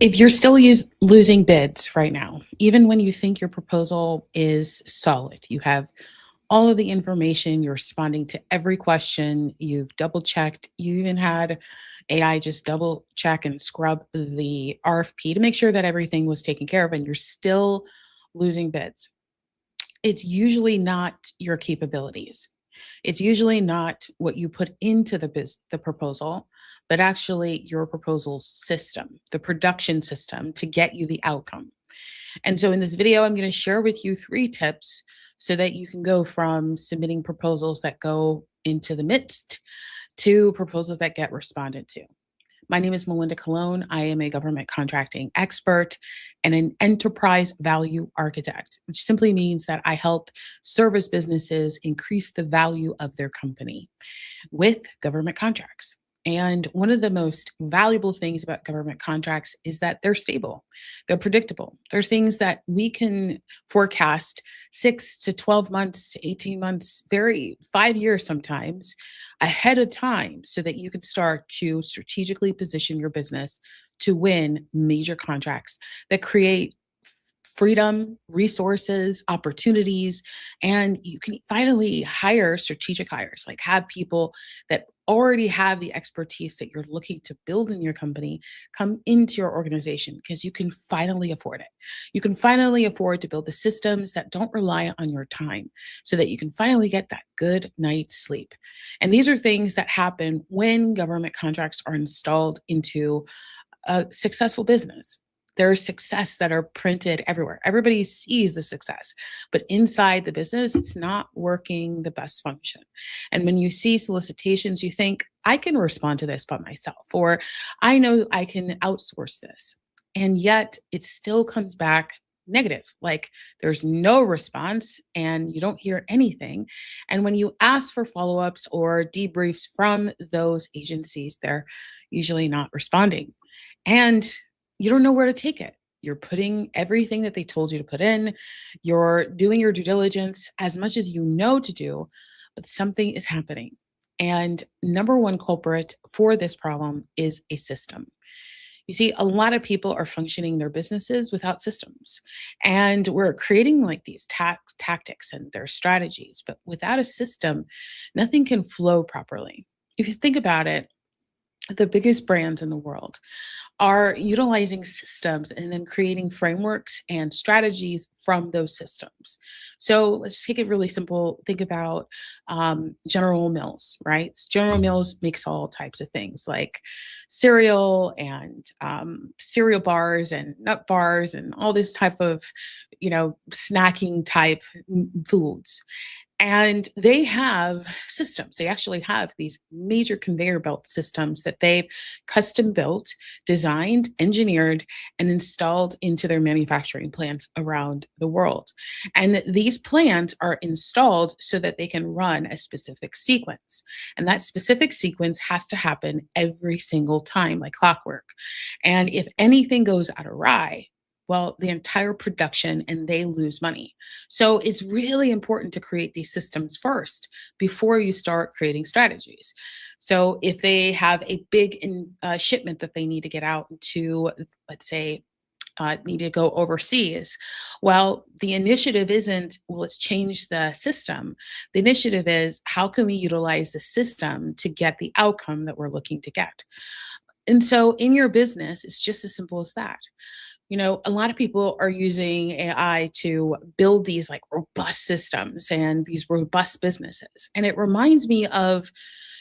If you're still losing bids right now, even when you think your proposal is solid, you have all of the information, you're responding to every question, you've double checked, you even had AI just double check and scrub the RFP to make sure that everything was taken care of, and you're still losing bids. It's usually not your capabilities. It's usually not what you put into the proposal, but actually your proposal system, the production system to get you the outcome. And so in this video, I'm going to share with you 3 tips so that you can go from submitting proposals that go into the midst to proposals that get responded to. My name is Melinda Colon. I am a government contracting expert and an enterprise value architect, which simply means that I help service businesses increase the value of their company with government contracts. And one of the most valuable things about government contracts is that they're stable, they're predictable. They're things that we can forecast 6 to 12 months to 18 months, 5 years sometimes ahead of time so that you can start to strategically position your business to win major contracts that create freedom, resources, opportunities, and you can finally hire strategic hires, like have people that already have the expertise that you're looking to build in your company come into your organization because you can finally afford it. You can finally afford to build the systems that don't rely on your time so that you can finally get that good night's sleep. And these are things that happen when government contracts are installed into a successful business. There's success that are printed everywhere. Everybody sees the success, but inside the business, it's not working the best function. And when you see solicitations, you think, I can respond to this by myself, or I know I can outsource this. And yet it still comes back negative. Like there's no response and you don't hear anything. And when you ask for follow-ups or debriefs from those agencies, they're usually not responding. And you don't know where to take it. You're putting everything that they told you to put in. You're doing your due diligence as much as you know to do, but something is happening. And number one culprit for this problem is a system. You see, a lot of people are functioning their businesses without systems. And we're creating like these tactics and their strategies, but without a system, nothing can flow properly. If you think about it, the biggest brands in the world are utilizing systems and then creating frameworks and strategies from those systems. So let's take it really simple. Think about General Mills, right? General Mills makes all types of things like cereal and cereal bars and nut bars and all this type of, snacking type foods. And they have systems. They actually have these major conveyor belt systems that they've custom built, designed, engineered, and installed into their manufacturing plants around the world. And these plants are installed so that they can run a specific sequence. And that specific sequence has to happen every single time, like clockwork. And if anything goes out awry, well, the entire production and they lose money. So it's really important to create these systems first before you start creating strategies. So if they have a big shipment that they need to get out to, let's say, need to go overseas. Well, the initiative isn't, well, let's change the system. The initiative is, how can we utilize the system to get the outcome that we're looking to get? And so in your business, it's just as simple as that. A lot of people are using AI to build these like robust systems and these robust businesses. And it reminds me of,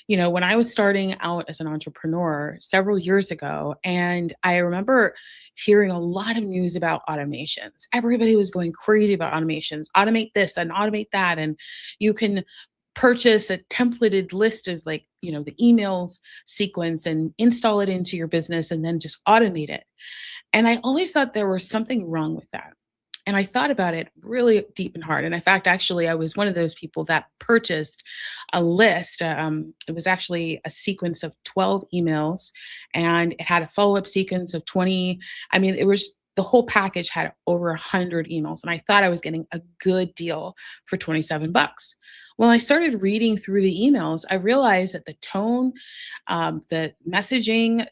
when I was starting out as an entrepreneur several years ago, and I remember hearing a lot of news about automations. Everybody was going crazy about automations, automate this and automate that. And you can purchase a templated list of the emails sequence and install it into your business and then just automate it. And I always thought there was something wrong with that. And I thought about it really deep and hard. And in fact, actually, I was one of those people that purchased a list. It was actually a sequence of 12 emails and it had a follow-up sequence of 20. I mean, it was The whole package had over 100 emails, and I thought I was getting a good deal for 27 bucks. When I started reading through the emails, I realized that the tone, the messaging,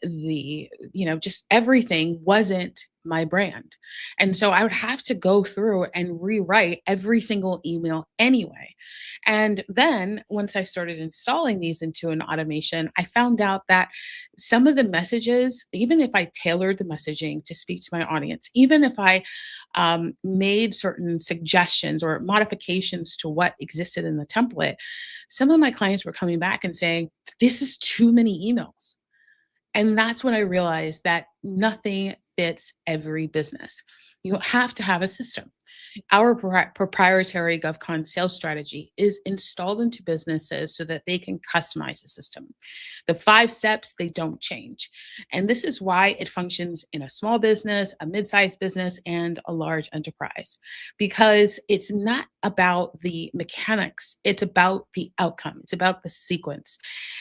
just everything wasn't my brand. And so I would have to go through and rewrite every single email anyway. And then once I started installing these into an automation, I found out that some of the messages, even if I tailored the messaging to speak to my audience, even if I made certain suggestions or modifications to what existed in the template, some of my clients were coming back and saying, this is too many emails. And that's when I realized that nothing fits every business. You have to have a system. Our proprietary GovCon sales strategy is installed into businesses so that they can customize the system. The 5 steps, they don't change. And this is why it functions in a small business, a mid-sized business, and a large enterprise, because it's not about the mechanics, it's about the outcome, it's about the sequence.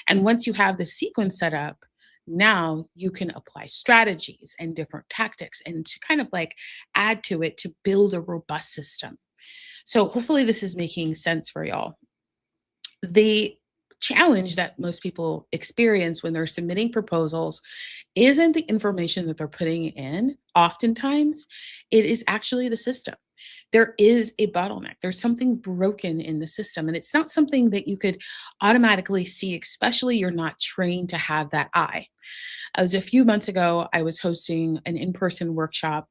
And once you have the sequence set up, now you can apply strategies and different tactics and to kind of like add to it to build a robust system. So hopefully this is making sense for y'all. The challenge that most people experience when they're submitting proposals isn't the information that they're putting in. Oftentimes, it is actually the system. There is a bottleneck. There's something broken in the system, and it's not something that you could automatically see, especially you're not trained to have that eye. As a few months ago, I was hosting an in-person workshop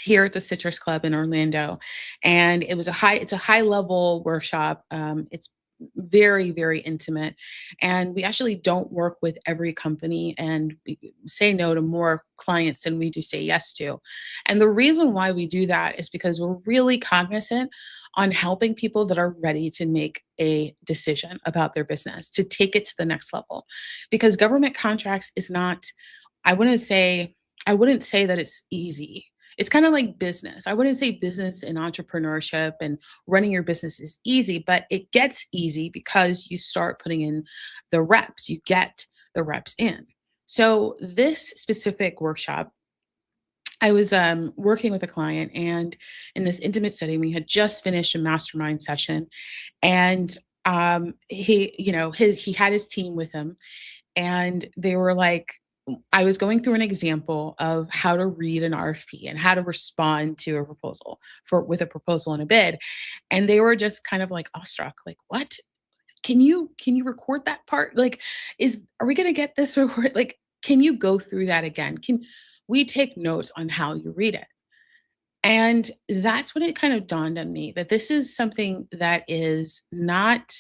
here at the Citrus Club in Orlando, and it's a high level workshop. It's very, very intimate, and we actually don't work with every company, and we say no to more clients than we do say yes to. And the reason why we do that is because we're really cognizant on helping people that are ready to make a decision about their business, to take it to the next level. Because government contracts is not, I wouldn't say, I wouldn't say that it's easy. It's kind of like business. I wouldn't say business and entrepreneurship and running your business is easy, but it gets easy because you start putting in the reps. You get the reps in. So this specific workshop, I was working with a client, and in this intimate setting, we had just finished a mastermind session, and he had his team with him, and they were like, I was going through an example of how to read an RFP and how to respond to a proposal with a proposal and a bid. And they were just kind of like awestruck, like, what? Can you record that part? Like, are we gonna get this record? Like, can you go through that again? Can we take notes on how you read it? And that's when it kind of dawned on me that this is something that is not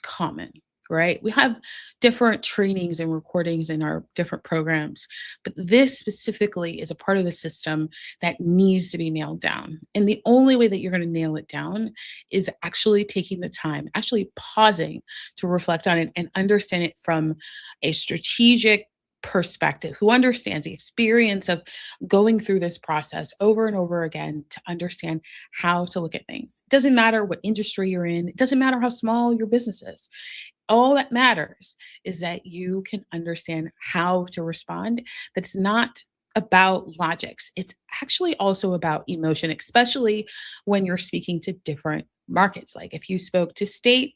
common, right? We have different trainings and recordings in our different programs, but this specifically is a part of the system that needs to be nailed down. And the only way that you're going to nail it down is actually taking the time, actually pausing to reflect on it and understand it from a strategic perspective, who understands the experience of going through this process over and over again to understand how to look at things. It doesn't matter what industry you're in, it doesn't matter how small your business is. All that matters is that you can understand how to respond. That's not about logics. It's actually also about emotion, especially when you're speaking to different markets. Like if you spoke to state,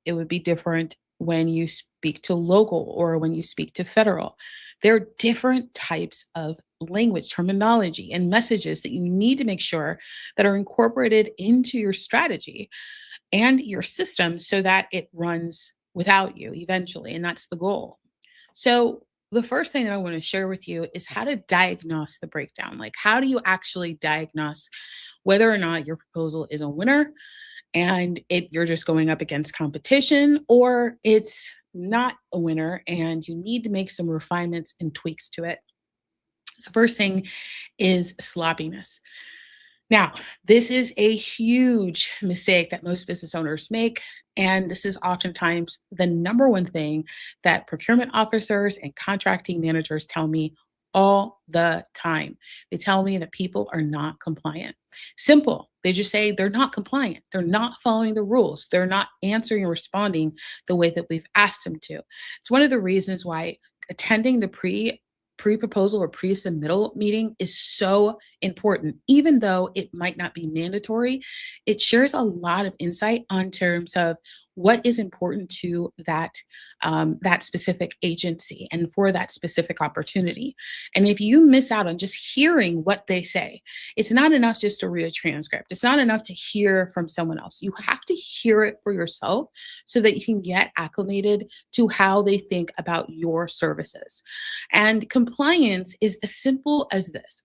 it would be different when you speak to local or when you speak to federal. There are different types of language, terminology, and messages that you need to make sure that are incorporated into your strategy and your system so that it runs without you eventually. And that's the goal. So, the first thing that I want to share with you is how to diagnose the breakdown. Like, how do you actually diagnose whether or not your proposal is a winner and you're just going up against competition, or it's not a winner and you need to make some refinements and tweaks to it? So, first thing is sloppiness. Now, this is a huge mistake that most business owners make. And this is oftentimes the number one thing that procurement officers and contracting managers tell me all the time. They tell me that people are not compliant. Simple. They just say they're not compliant. They're not following the rules. They're not answering and responding the way that we've asked them to. It's one of the reasons why attending the pre-proposal or pre-submittal meeting is so important. Even though it might not be mandatory, it shares a lot of insight on terms of what is important to that specific agency and for that specific opportunity. And if you miss out on just hearing what they say, it's not enough just to read a transcript. It's not enough to hear from someone else. You have to hear it for yourself so that you can get acclimated to how they think about your services. And compliance is as simple as this.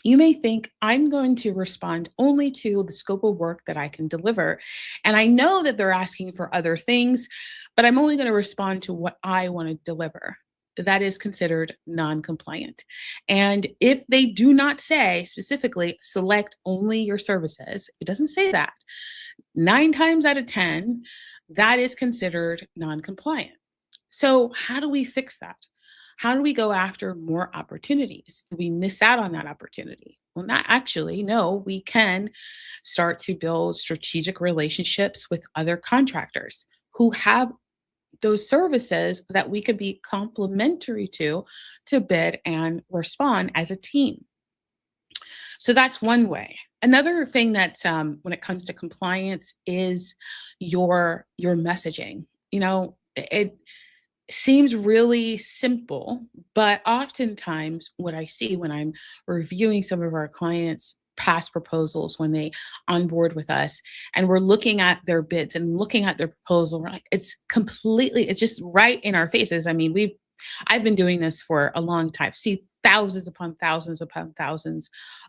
You may think, I'm going to respond only to the scope of work that I can deliver. And I know that they're asking for other things, but I'm only going to respond to what I want to deliver. That is considered non compliant. And if they do not say specifically, select only your services, it doesn't say that. 9 times out of 10, that is considered non compliant. So, how do we fix that? How do we go after more opportunities? Do we miss out on that opportunity? Well, not actually. No, we can start to build strategic relationships with other contractors who have those services that we could be complementary to bid and respond as a team. So that's one way. Another thing that when it comes to compliance is your messaging. It seems really simple, but oftentimes what I see when I'm reviewing some of our clients' past proposals when they onboard with us and we're looking at their bids and looking at their proposal, we're like, it's just right in our faces. I mean, I've been doing this for a long time. See thousands upon thousands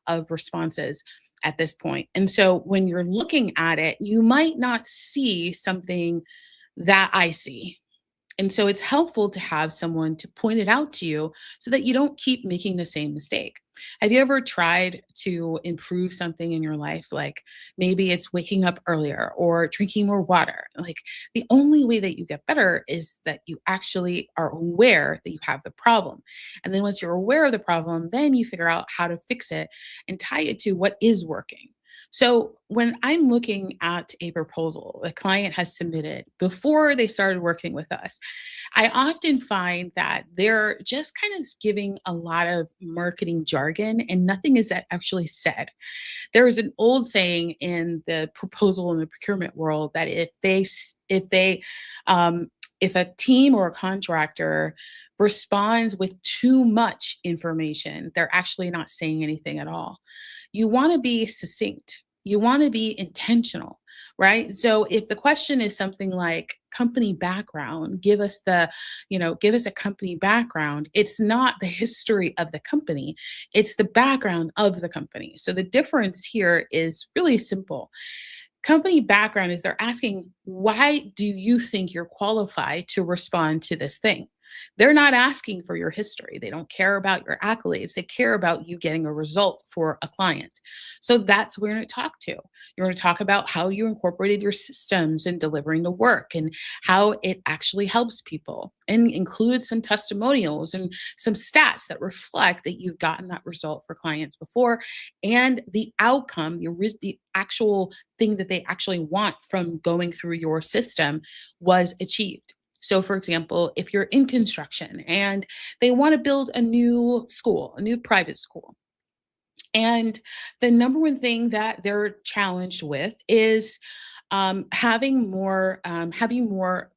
of responses at this point. And so when you're looking at it, you might not see something that I see. And so it's helpful to have someone to point it out to you so that you don't keep making the same mistake. Have you ever tried to improve something in your life? Like maybe it's waking up earlier or drinking more water. Like the only way that you get better is that you actually are aware that you have the problem. And then once you're aware of the problem, then you figure out how to fix it and tie it to what is working. So when I'm looking at a proposal the client has submitted before they started working with us, I often find that they're just kind of giving a lot of marketing jargon and nothing is actually said. There's an old saying in the proposal and the procurement world that if a team or a contractor responds with too much information, they're actually not saying anything at all. You want to be succinct. You want to be intentional, right? So if the question is something like company background, give us a company background. It's not the history of the company. It's the background of the company. So the difference here is really simple. Company background is they're asking, why do you think you're qualified to respond to this thing? They're not asking for your history. They don't care about your accolades. They care about you getting a result for a client. So that's what we're going to talk to. You're going to talk about how you incorporated your systems in delivering the work and how it actually helps people and include some testimonials and some stats that reflect that you've gotten that result for clients before and the outcome, the actual thing that they actually want from going through your system was achieved. So, for example, if you're in construction and they want to build a new school, a new private school, and the number one thing that they're challenged with is having more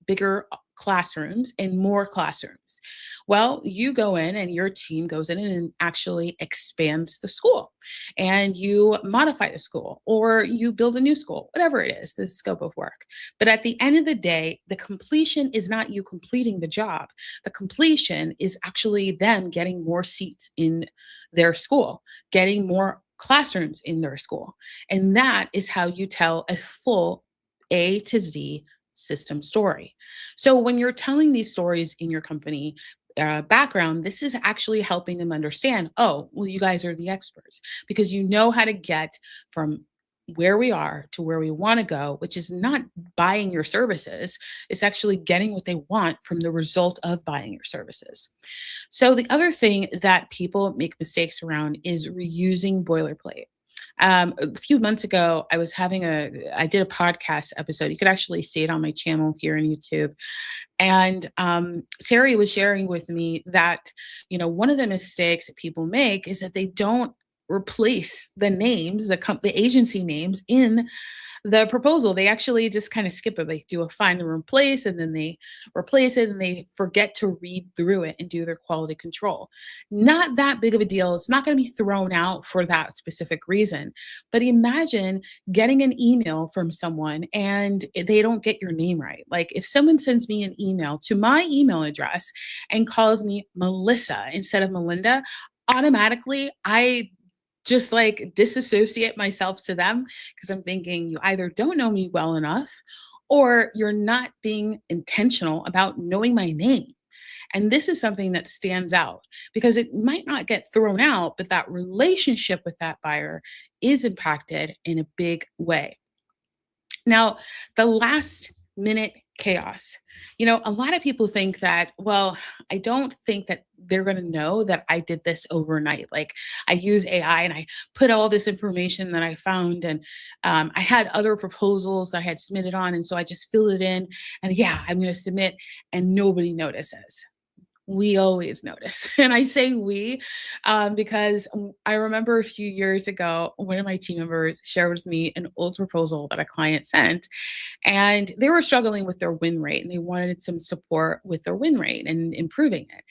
bigger classrooms and more classrooms. Well, you go in and your team goes in and actually expands the school and you modify the school or you build a new school, whatever it is, the scope of work. But at the end of the day, the completion is not you completing the job. The completion is actually them getting more seats in their school, getting more classrooms in their school. And that is how you tell a full A to Z system story. So when you're telling these stories in your company background, this is actually helping them understand, oh, well, you guys are the experts because you know how to get from where we are to where we want to go, which is not buying your services. It's actually getting what they want from the result of buying your services. So the other thing that people make mistakes around is reusing boilerplate. A few months ago, I did a podcast episode. You could actually see it on my channel here on YouTube. And Terry was sharing with me that, one of the mistakes that people make is that they don't replace the names, the agency names in the proposal. They actually just kind of skip it. They do a find and replace, and then they replace it, and they forget to read through it and do their quality control. Not that big of a deal. It's not going to be thrown out for that specific reason. But imagine getting an email from someone and they don't get your name right. Like if someone sends me an email to my email address and calls me Melissa instead of Melinda, automatically I just like disassociate myself to them because I'm thinking you either don't know me well enough or you're not being intentional about knowing my name. And this is something that stands out because it might not get thrown out, but that relationship with that buyer is impacted in a big way. Now, the last minute chaos. A lot of people think that, well, I don't think that they're going to know that I did this overnight. Like I use AI and I put all this information that I found, and I had other proposals that I had submitted on. And so I just fill it in and yeah, I'm going to submit and nobody notices. We always notice. And I say we because I remember a few years ago, one of my team members shared with me an old proposal that a client sent, and they were struggling with their win rate and they wanted some support with their win rate and improving it.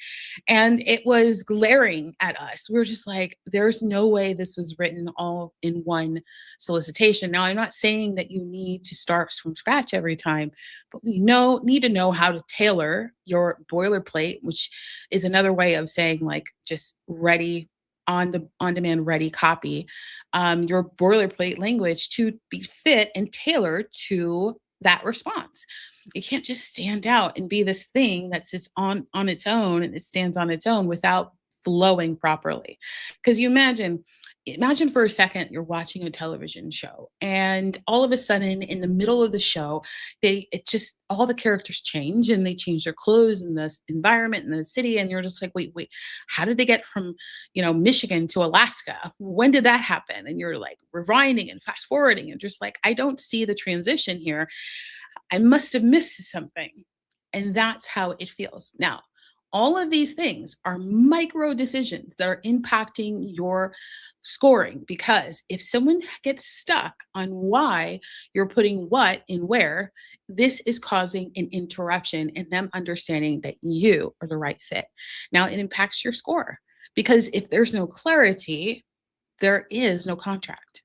And it was glaring at us. We were just like, there's no way this was written all in one solicitation. Now, I'm not saying that you need to start from scratch every time, but we need to know how to tailor your boilerplate, which is another way of saying like just ready on demand ready copy, your boilerplate language to be fit and tailored to that response. It can't just stand out and be this thing that sits on its own and it stands on its own without flowing properly. Because imagine for a second you're watching a television show and all of a sudden in the middle of the show, all the characters change and they change their clothes and the environment and the city. And you're just like, wait, how did they get from, Michigan to Alaska? When did that happen? And you're like rewinding and fast forwarding and just like, I don't see the transition here. I must have missed something. And that's how it feels. Now, all of these things are micro decisions that are impacting your scoring because if someone gets stuck on why you're putting what in where, this is causing an interruption in them understanding that you are the right fit. Now, it impacts your score because if there's no clarity, there is no contract.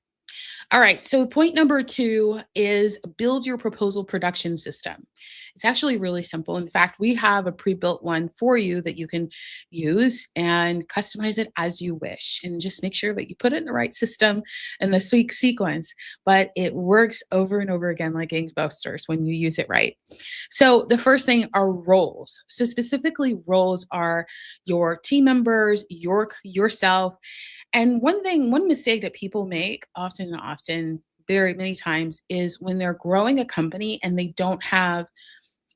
All right, so point number 2 is build your proposal production system. It's actually really simple. In fact, we have a pre-built one for you that you can use and customize it as you wish. And just make sure that you put it in the right system and the sequence, but it works over and over again like gangbusters when you use it right. So the first thing are roles. So specifically, roles are your team members, yourself. And one mistake that people make often, very many times, is when they're growing a company and they don't have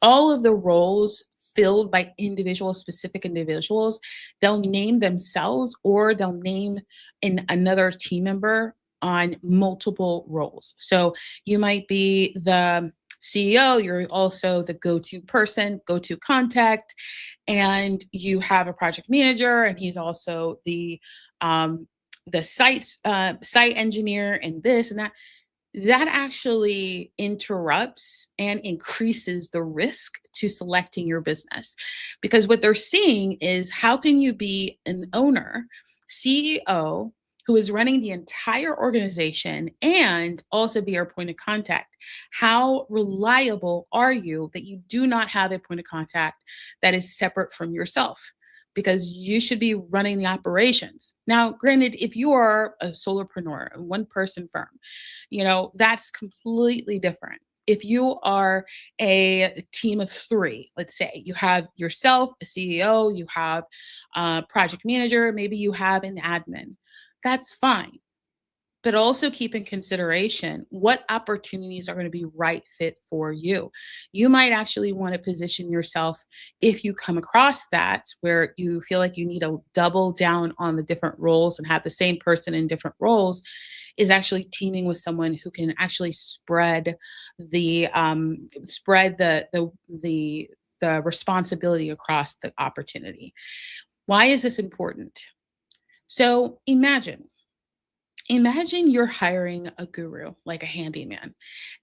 all of the roles filled by specific individuals, they'll name themselves or they'll name another team member on multiple roles. So you might be the CEO, you're also the go-to person, go-to contact, and you have a project manager, and he's also the site engineer, and this and that. That actually interrupts and increases the risk to selecting your business because what they're seeing is how can you be an owner, CEO, who is running the entire organization and also be our point of contact? How reliable are you that you do not have a point of contact that is separate from yourself? Because you should be running the operations. Now, granted, if you are a solopreneur, a one-person firm, that's completely different. If you are a team of 3, let's say you have yourself, a CEO, you have a project manager, maybe you have an admin, that's fine. but also keep in consideration what opportunities are going to be right fit for you. You might actually want to position yourself, if you come across that where you feel like you need to double down on the different roles and have the same person in different roles, is actually teaming with someone who can actually spread the responsibility across the opportunity. Why is this important? So imagine you're hiring a guru, like a handyman,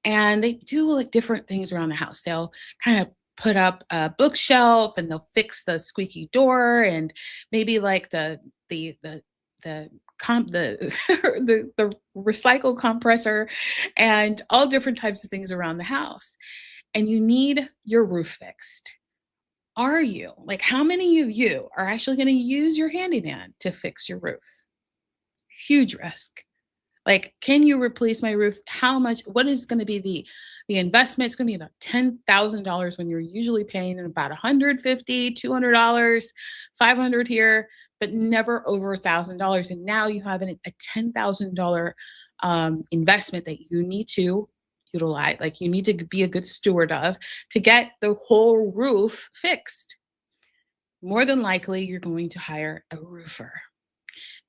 and they do like different things around the house. They'll kind of put up a bookshelf and they'll fix the squeaky door and maybe like the the the recycle compressor and all different types of things around the house. And you need your roof fixed. Are you, like, how many of you are actually going to use your handyman to fix your roof? Huge risk. Like, can you replace my roof? How much? What is going to be the investment? It's going to be about $10,000 when you're usually paying about 150, $200, 500 here, but never over $1,000. And now you have a $10,000 investment that you need to utilize, like you need to be a good steward of, to get the whole roof fixed. More than likely, you're going to hire a roofer,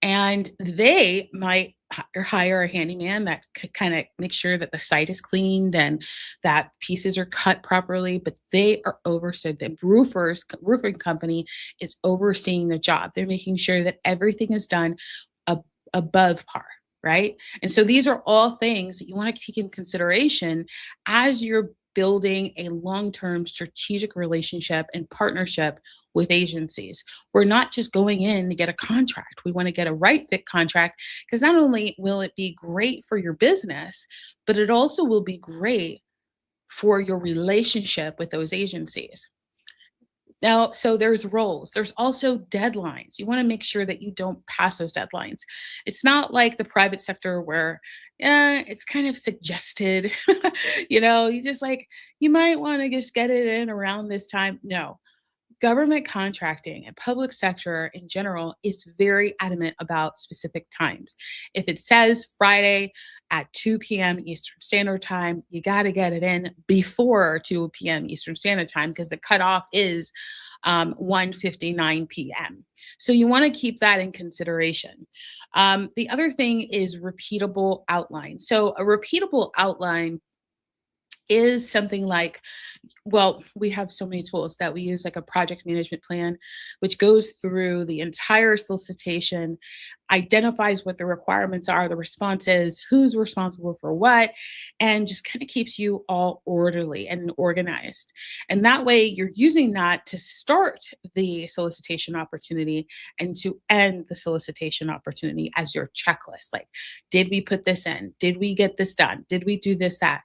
and they might hire a handyman that could kind of make sure that the site is cleaned and that pieces are cut properly, but they are overseeing, the roofing company is overseeing the job. They're making sure that everything is done ab- above par, right? And so these are all things that you want to take in consideration as you're building a long-term strategic relationship and partnership with agencies. We're not just going in to get a contract. We want to get a right fit contract, because not only will it be great for your business, but it also will be great for your relationship with those agencies. Now, so there's roles. There's also deadlines. You want to make sure that you don't pass those deadlines. It's not like the private sector where it's kind of suggested, you just like, you might want to just get it in around this time. No, government contracting and public sector in general is very adamant about specific times. If it says Friday at 2 p.m. Eastern Standard Time, you got to get it in before 2 p.m. Eastern Standard Time, because the cutoff is 1:59 p.m. So you want to keep that in consideration. The other thing is repeatable outline. So a repeatable outline is something like, well, we have so many tools that we use, like a project management plan, which goes through the entire solicitation, identifies what the requirements are, the responses, who's responsible for what, and just kind of keeps you all orderly and organized. And that way, you're using that to start the solicitation opportunity and to end the solicitation opportunity as your checklist. Like, did we put this in? Did we get this done? Did we do this, that?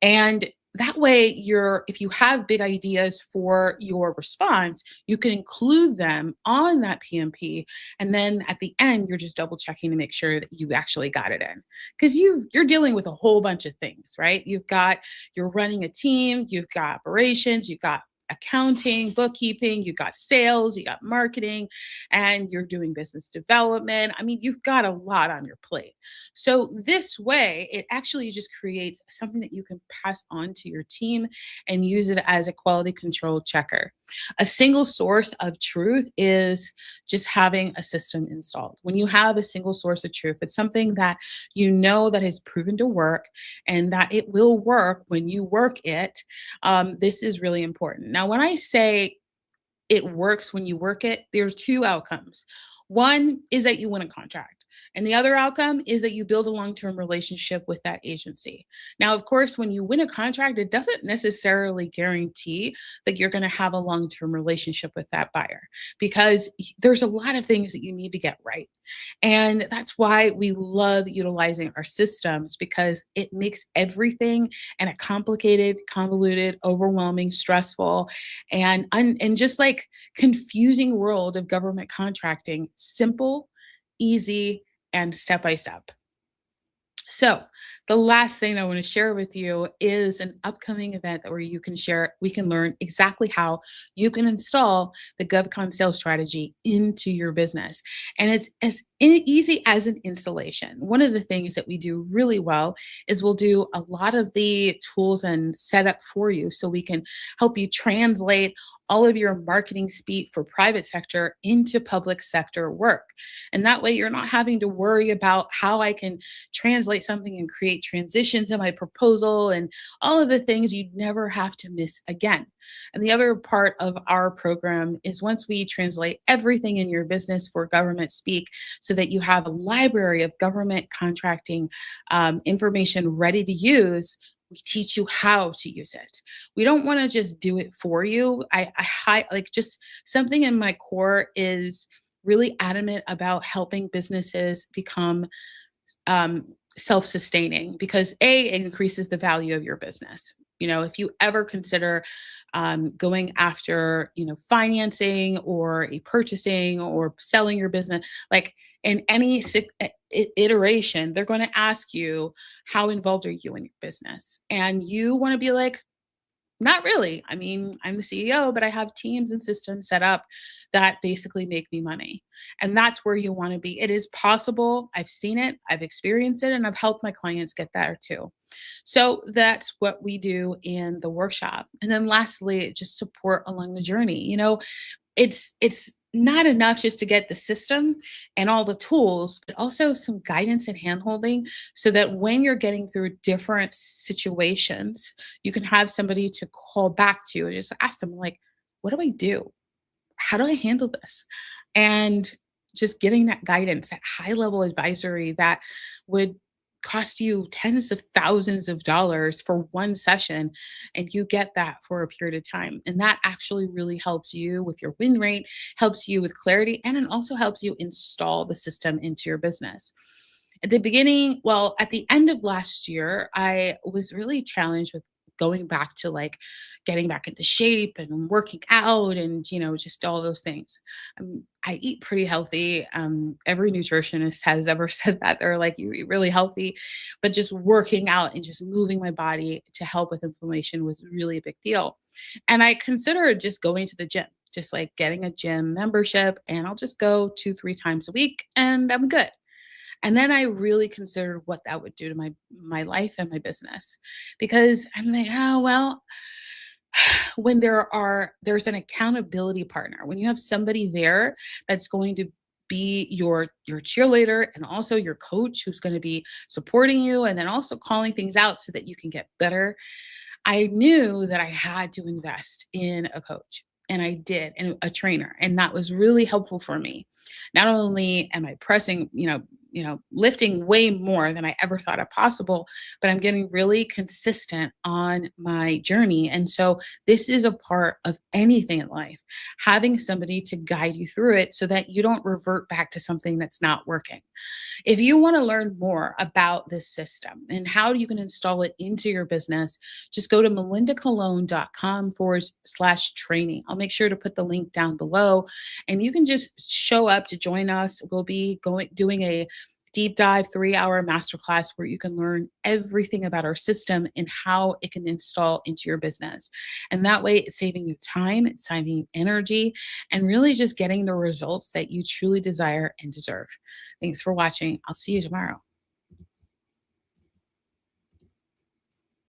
And that way, if you have big ideas for your response, you can include them on that PMP. And then at the end, you're just double checking to make sure that you actually got it in. Because you're dealing with a whole bunch of things, right? You're running a team, you've got operations, you've got accounting, bookkeeping, you got sales, you got marketing, and you're doing business development. I mean, you've got a lot on your plate. So this way, it actually just creates something that you can pass on to your team and use it as a quality control checker. A single source of truth is just having a system installed. When you have a single source of truth, it's something that you know that has proven to work and that it will work when you work it. This is really important. Now, when I say it works when you work it, there's two outcomes. One is that you win a contract, and the other outcome is that you build a long-term relationship with that agency. Now, of course, when you win a contract, it doesn't necessarily guarantee that you're going to have a long-term relationship with that buyer, because there's a lot of things that you need to get right. And that's why we love utilizing our systems, because it makes everything in a complicated, convoluted, overwhelming, stressful, and just like confusing world of government contracting simple, easy, and step by step. So, the last thing I want to share with you is an upcoming event where you can share, we can learn exactly how you can install the GovCon sales strategy into your business. And it's as easy as an installation. One of the things that we do really well is we'll do a lot of the tools and setup for you so we can help you translate all of your marketing speak for private sector into public sector work. And that way you're not having to worry about how I can translate something and create transitions in my proposal and all of the things you'd never have to miss again. And the other part of our program is once we translate everything in your business for government speak so that you have a library of government contracting information ready to use, we teach you how to use it. We don't want to just do it for you. Like just something in my core is really adamant about helping businesses become um, self-sustaining because it increases the value of your business. If you ever consider going after, financing or a purchasing or selling your business, like in any iteration, they're going to ask you, how involved are you in your business? And you want to be like, not really. I mean, I'm the CEO, but I have teams and systems set up that basically make me money. And that's where you want to be. It is possible. I've seen it, I've experienced it, and I've helped my clients get there too. So that's what we do in the workshop. And then lastly, just support along the journey. It's not enough just to get the system and all the tools, but also some guidance and handholding so that when you're getting through different situations, you can have somebody to call back to and just ask them, like, what do I do? How do I handle this? And just getting that guidance, that high level advisory that would cost you tens of thousands of dollars for one session, and you get that for a period of time. And that actually really helps you with your win rate, helps you with clarity, and it also helps you install the system into your business. At the beginning, well, at the end of last year, I was really challenged with going back to like getting back into shape and working out and just all those things. I eat pretty healthy. Every nutritionist has ever said that. They're like, you eat really healthy, but just working out and just moving my body to help with inflammation was really a big deal. And I considered just going to the gym, just like getting a gym membership, and I'll just go 2, 3 times a week and I'm good. And then I really considered what that would do to my life and my business because I'm like, oh well, when there's an accountability partner, when you have somebody there that's going to be your cheerleader and also your coach who's going to be supporting you and then also calling things out so that you can get better. I knew that I had to invest in a coach. And I did, and a trainer. And that was really helpful for me. Not only am I pressing, lifting way more than I ever thought it possible, but I'm getting really consistent on my journey. And so this is a part of anything in life, having somebody to guide you through it so that you don't revert back to something that's not working. If you want to learn more about this system and how you can install it into your business, just go to melindacologne.com/training. I'll make sure to put the link down below and you can just show up to join us. We'll be doing a deep dive 3-hour masterclass where you can learn everything about our system and how it can install into your business. And that way it's saving you time, it's saving you energy, and really just getting the results that you truly desire and deserve. Thanks for watching. I'll see you tomorrow.